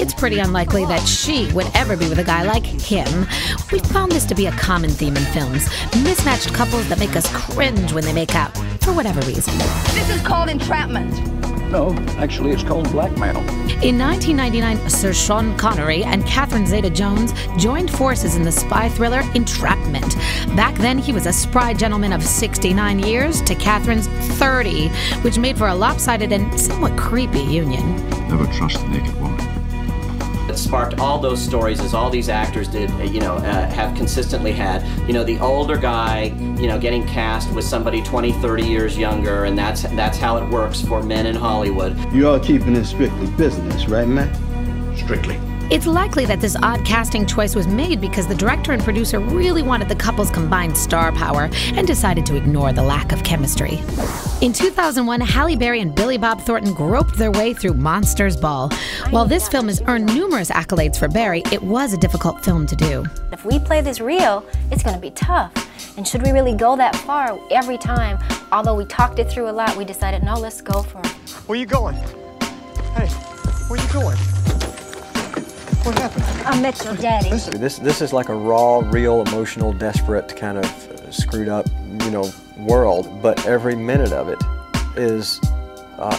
it's pretty unlikely that she would ever be with a guy like him. We've found this to be a common theme in films. Mismatched couples that make us cringe when they make out, for whatever reason. This is called entrapment. No, actually it's called blackmail. In 1999, Sir Sean Connery and Katherine Zeta-Jones joined forces in the spy thriller Entrapment. Back then, he was a spry gentleman of 69 years to Katherine's 30, which made for a lopsided and somewhat creepy union. Never trust a naked woman. It sparked all those stories, as all these actors did, have consistently had. The older guy, getting cast with somebody 20, 30 years younger, and that's how it works for men in Hollywood. You are keeping it strictly business, right, Matt? Strictly. It's likely that this odd casting choice was made because the director and producer really wanted the couple's combined star power and decided to ignore the lack of chemistry. In 2001, Halle Berry and Billy Bob Thornton groped their way through Monsters Ball. While this film has earned numerous accolades for Berry, it was a difficult film to do. If we play this real, it's going to be tough. And should we really go that far every time? Although we talked it through a lot, we decided, no, let's go for it. Where you going? Hey, where you going? What happened? I met your daddy. This is like a raw, real, emotional, desperate kind of screwed up, world. But every minute of it is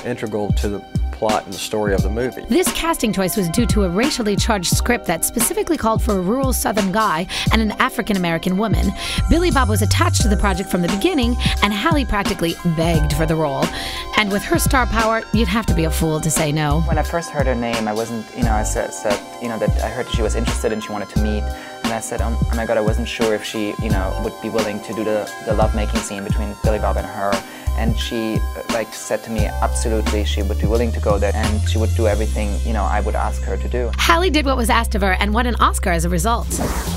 integral to the plot and the story of the movie. This casting choice was due to a racially charged script that specifically called for a rural Southern guy and an African-American woman. Billy Bob was attached to the project from the beginning, and Halle practically begged for the role. And with her star power, you'd have to be a fool to say no. When I first heard her name, I wasn't, I said, that I heard that she was interested and she wanted to meet. And I said, oh my God, I wasn't sure if she, would be willing to do the lovemaking scene between Billy Bob and her. And she said to me, absolutely, she would be willing to go there and she would do everything, I would ask her to do. Halle did what was asked of her and won an Oscar as a result.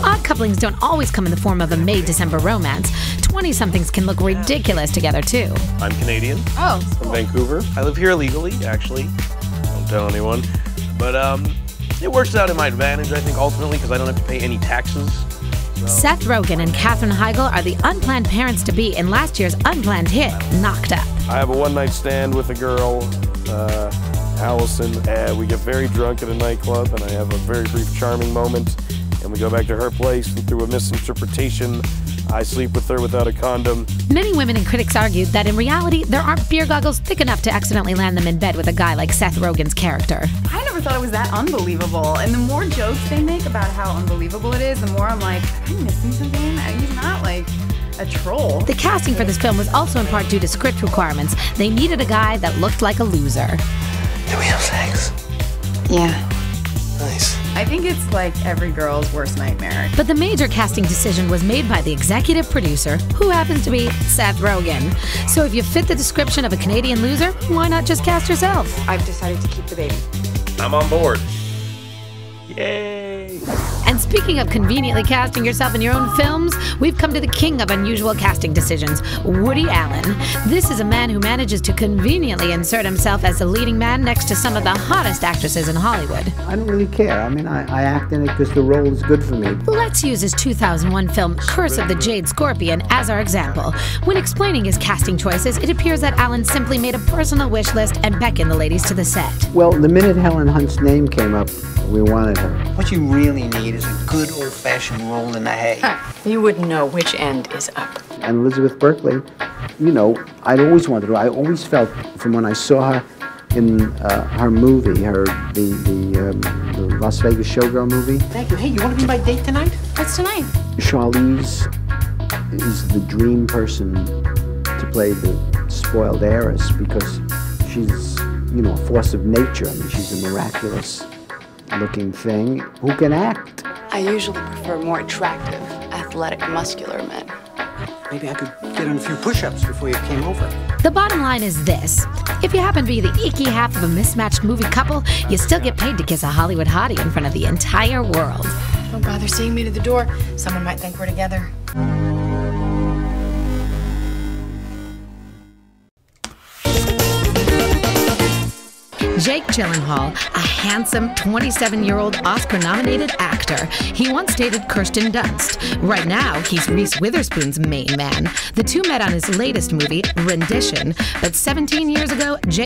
Odd couplings don't always come in the form of a May-December romance. 20-somethings can look ridiculous together, too. I'm Canadian. Oh. From Vancouver. I live here illegally, actually. Don't tell anyone. But it works out in my advantage, I think, ultimately, because I don't have to pay any taxes. Seth Rogen and Katherine Heigl are the unplanned parents-to-be in last year's unplanned hit, Knocked Up. I have a one-night stand with a girl, Allison, and we get very drunk at a nightclub, and I have a very brief, charming moment, and we go back to her place, and through a misinterpretation, I sleep with her without a condom. Many women and critics argued that in reality, there aren't beer goggles thick enough to accidentally land them in bed with a guy like Seth Rogen's character. I never thought it was that unbelievable. And the more jokes they make about how unbelievable it is, the more I'm like, I'm missing something. He's not like a troll. The casting for this film was also in part due to script requirements. They needed a guy that looked like a loser. Do we have sex? Yeah. Nice. I think it's like every girl's worst nightmare. But the major casting decision was made by the executive producer, who happens to be Seth Rogen. So if you fit the description of a Canadian loser, why not just cast yourself? I've decided to keep the baby. I'm on board. Yay! And speaking of conveniently casting yourself in your own films, we've come to the king of unusual casting decisions, Woody Allen. This is a man who manages to conveniently insert himself as the leading man next to some of the hottest actresses in Hollywood. I don't really care. I mean, I act in it because the role is good for me. Let's use his 2001 film, Curse of the Jade Scorpion, as our example. When explaining his casting choices, it appears that Allen simply made a personal wish list and beckoned the ladies to the set. Well, the minute Helen Hunt's name came up, we wanted her. What you really need is a good old-fashioned roll in the hay. You wouldn't know which end is up. And Elizabeth Berkley, I'd always wanted her. I always felt from when I saw her in her movie, the Las Vegas Showgirl movie. Thank you. Hey, you want to be my date tonight? What's tonight? Charlize is the dream person to play the spoiled heiress because she's, a force of nature. I mean, she's a miraculous looking thing who can act. I usually prefer more attractive, athletic, muscular men. Maybe I could get on a few push-ups before you came over. The bottom line is this. If you happen to be the icky half of a mismatched movie couple, you still get paid to kiss a Hollywood hottie in front of the entire world. Don't bother seeing me to the door. Someone might think we're together. Jake Gyllenhaal, a handsome 27-year-old Oscar-nominated actor. He once dated Kirsten Dunst. Right now, he's Reese Witherspoon's main man. The two met on his latest movie, Rendition, but 17 years ago, Jake